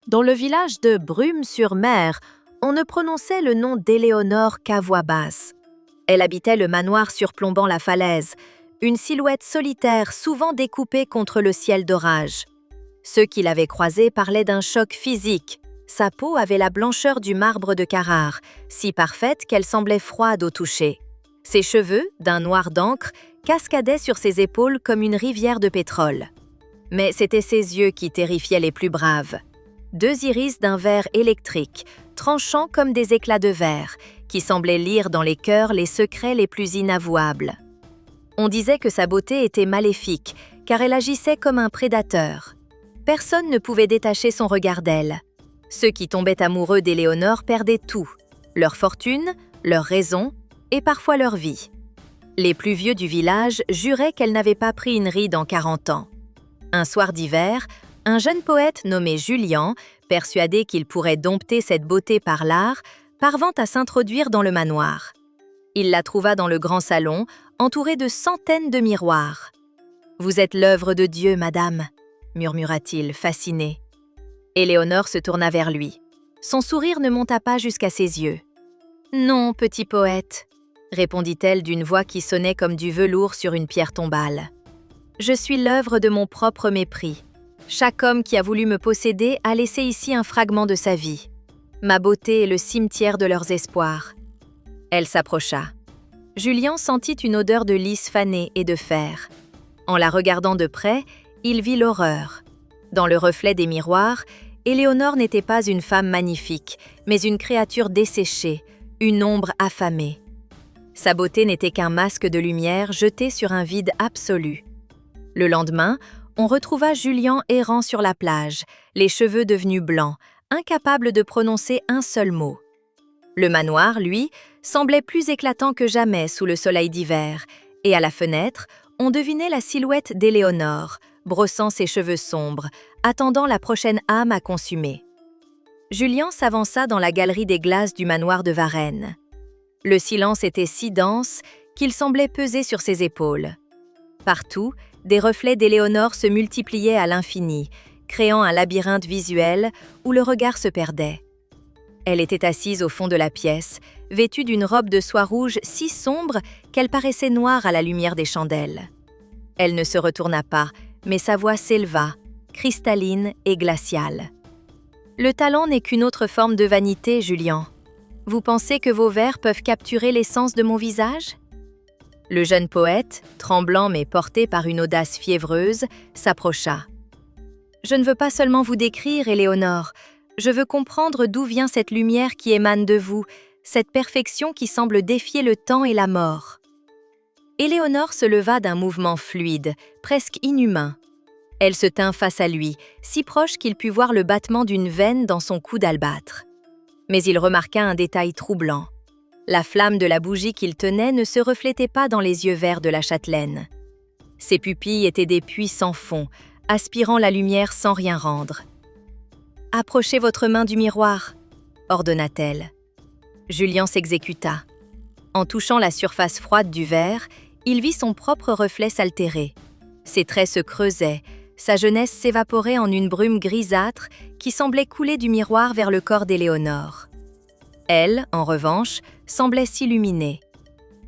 Dans le village de Brume-sur-Mer, on ne prononçait le nom d'Éléonore qu'à voix basse. Elle habitait le manoir surplombant la falaise, une silhouette solitaire souvent découpée contre le ciel d'orage. Ceux qui l'avaient croisée parlaient d'un choc physique. Sa peau avait la blancheur du marbre de Carrare, si parfaite qu'elle semblait froide au toucher. Ses cheveux, d'un noir d'encre, cascadaient sur ses épaules comme une rivière de pétrole. Mais c'étaient ses yeux qui terrifiaient les plus braves. Deux iris d'un vert électrique, tranchants comme des éclats de verre, qui semblaient lire dans les cœurs les secrets les plus inavouables. On disait que sa beauté était maléfique, car elle agissait comme un prédateur. Personne ne pouvait détacher son regard d'elle. Ceux qui tombaient amoureux d'Éléonore perdaient tout, leur fortune, leur raison et parfois leur vie. Les plus vieux du village juraient qu'elle n'avait pas pris une ride en 40 ans. Un soir d'hiver, un jeune poète nommé Julian, persuadé qu'il pourrait dompter cette beauté par l'art, parvint à s'introduire dans le manoir. Il la trouva dans le grand salon, entourée de centaines de miroirs. « Vous êtes l'œuvre de Dieu, madame », murmura-t-il, fasciné. Éléonore se tourna vers lui. Son sourire ne monta pas jusqu'à ses yeux. « Non, petit poète », répondit-elle d'une voix qui sonnait comme du velours sur une pierre tombale. « Je suis l'œuvre de mon propre mépris. Chaque homme qui a voulu me posséder a laissé ici un fragment de sa vie. Ma beauté est le cimetière de leurs espoirs. » Elle s'approcha. Julien sentit une odeur de lys fané et de fer. En la regardant de près, il vit l'horreur. Dans le reflet des miroirs, Éléonore n'était pas une femme magnifique, mais une créature desséchée, une ombre affamée. Sa beauté n'était qu'un masque de lumière jeté sur un vide absolu. Le lendemain, on retrouva Julien errant sur la plage, les cheveux devenus blancs, incapable de prononcer un seul mot. Le manoir, lui, semblait plus éclatant que jamais sous le soleil d'hiver, et à la fenêtre, on devinait la silhouette d'Éléonore, brossant ses cheveux sombres, attendant la prochaine âme à consumer. Julien s'avança dans la galerie des glaces du manoir de Varennes. Le silence était si dense qu'il semblait peser sur ses épaules. Partout, des reflets d'Éléonore se multipliaient à l'infini, créant un labyrinthe visuel où le regard se perdait. Elle était assise au fond de la pièce, vêtue d'une robe de soie rouge si sombre qu'elle paraissait noire à la lumière des chandelles. Elle ne se retourna pas, mais sa voix s'éleva, cristalline et glaciale. « Le talent n'est qu'une autre forme de vanité, Julien. Vous pensez que vos vers peuvent capturer l'essence de mon visage ?» Le jeune poète, tremblant mais porté par une audace fiévreuse, s'approcha. « Je ne veux pas seulement vous décrire, Éléonore. Je veux comprendre d'où vient cette lumière qui émane de vous, cette perfection qui semble défier le temps et la mort. » Éléonore se leva d'un mouvement fluide, presque inhumain. Elle se tint face à lui, si proche qu'il put voir le battement d'une veine dans son cou d'albâtre. Mais il remarqua un détail troublant. La flamme de la bougie qu'il tenait ne se reflétait pas dans les yeux verts de la châtelaine. Ses pupilles étaient des puits sans fond, aspirant la lumière sans rien rendre. « Approchez votre main du miroir », ordonna-t-elle. Julien s'exécuta. En touchant la surface froide du verre, il vit son propre reflet s'altérer. Ses traits se creusaient, sa jeunesse s'évaporait en une brume grisâtre qui semblait couler du miroir vers le corps d'Éléonore. Elle, en revanche, semblait s'illuminer.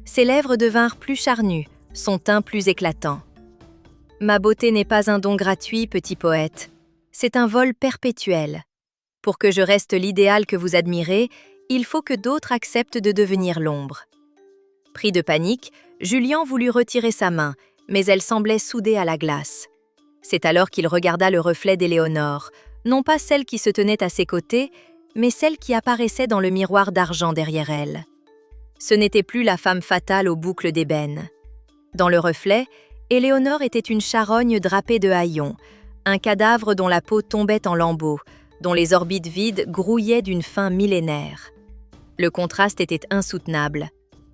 Ses lèvres devinrent plus charnues, son teint plus éclatant. « Ma beauté n'est pas un don gratuit, petit poète. C'est un vol perpétuel. Pour que je reste l'idéal que vous admirez, il faut que d'autres acceptent de devenir l'ombre. » Pris de panique, Julien voulut retirer sa main, mais elle semblait soudée à la glace. C'est alors qu'il regarda le reflet d'Éléonore, non pas celle qui se tenait à ses côtés, mais celle qui apparaissait dans le miroir d'argent derrière elle. Ce n'était plus la femme fatale aux boucles d'ébène. Dans le reflet, Éléonore était une charogne drapée de haillons, un cadavre dont la peau tombait en lambeaux, dont les orbites vides grouillaient d'une faim millénaire. Le contraste était insoutenable.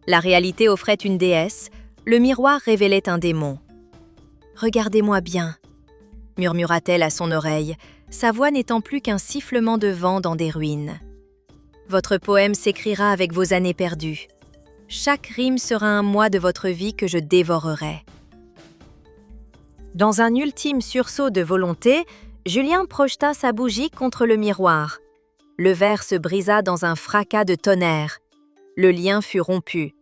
La réalité offrait une déesse, le miroir révélait un démon. « Regardez-moi bien », murmura-t-elle à son oreille, sa voix n'étant plus qu'un sifflement de vent dans des ruines. « Votre poème s'écrira avec vos années perdues. Chaque rime sera un mois de votre vie que je dévorerai. » Dans un ultime sursaut de volonté, Julien projeta sa bougie contre le miroir. Le verre se brisa dans un fracas de tonnerre. Le lien fut rompu.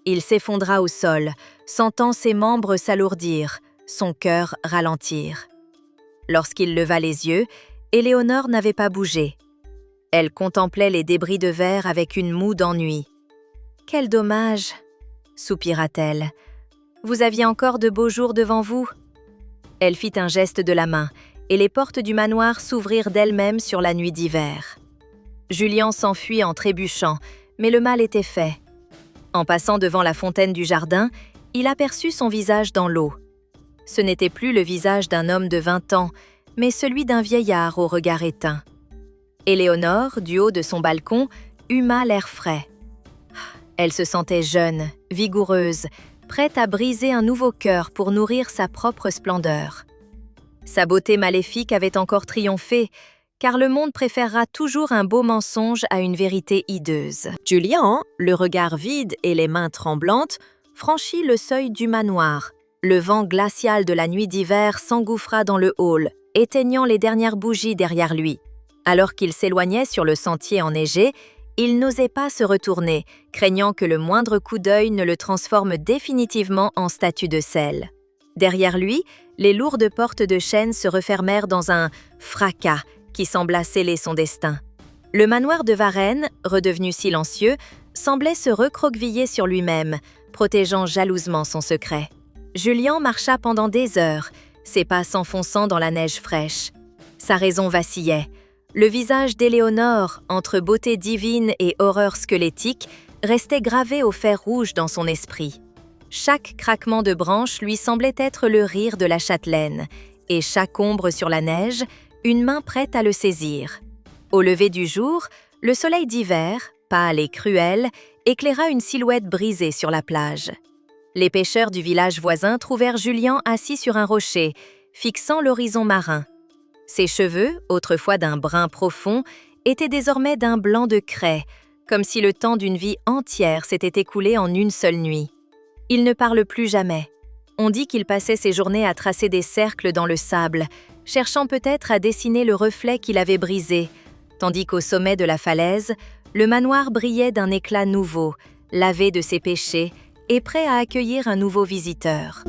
Il s'effondra au sol, sentant ses membres s'alourdir, son cœur ralentir. Lorsqu'il leva les yeux, Éléonore n'avait pas bougé. Elle contemplait les débris de verre avec une moue d'ennui. « Quel dommage !» soupira-t-elle. « Vous aviez encore de beaux jours devant vous ?» Elle fit un geste de la main, et les portes du manoir s'ouvrirent d'elles-mêmes sur la nuit d'hiver. Julien s'enfuit en trébuchant, mais le mal était fait. En passant devant la fontaine du jardin, il aperçut son visage dans l'eau. Ce n'était plus le visage d'un homme de 20 ans, mais celui d'un vieillard au regard éteint. Éléonore, du haut de son balcon, huma l'air frais. Elle se sentait jeune, vigoureuse, prête à briser un nouveau cœur pour nourrir sa propre splendeur. Sa beauté maléfique avait encore triomphé, car le monde préférera toujours un beau mensonge à une vérité hideuse. Julien, le regard vide et les mains tremblantes, franchit le seuil du manoir. Le vent glacial de la nuit d'hiver s'engouffra dans le hall, éteignant les dernières bougies derrière lui. Alors qu'il s'éloignait sur le sentier enneigé, il n'osait pas se retourner, craignant que le moindre coup d'œil ne le transforme définitivement en statue de sel. Derrière lui, les lourdes portes de chêne se refermèrent dans un fracas qui sembla sceller son destin. Le manoir de Varennes, redevenu silencieux, semblait se recroqueviller sur lui-même, protégeant jalousement son secret. Julien marcha pendant des heures, ses pas s'enfonçant dans la neige fraîche. Sa raison vacillait. Le visage d'Éléonore, entre beauté divine et horreur squelettique, restait gravé au fer rouge dans son esprit. Chaque craquement de branche lui semblait être le rire de la châtelaine, et chaque ombre sur la neige, une main prête à le saisir. Au lever du jour, le soleil d'hiver, pâle et cruel, éclaira une silhouette brisée sur la plage. Les pêcheurs du village voisin trouvèrent Julien assis sur un rocher, fixant l'horizon marin. Ses cheveux, autrefois d'un brun profond, étaient désormais d'un blanc de craie, comme si le temps d'une vie entière s'était écoulé en une seule nuit. Il ne parle plus jamais. On dit qu'il passait ses journées à tracer des cercles dans le sable, cherchant peut-être à dessiner le reflet qu'il avait brisé, tandis qu'au sommet de la falaise, le manoir brillait d'un éclat nouveau, lavé de ses péchés et prêt à accueillir un nouveau visiteur.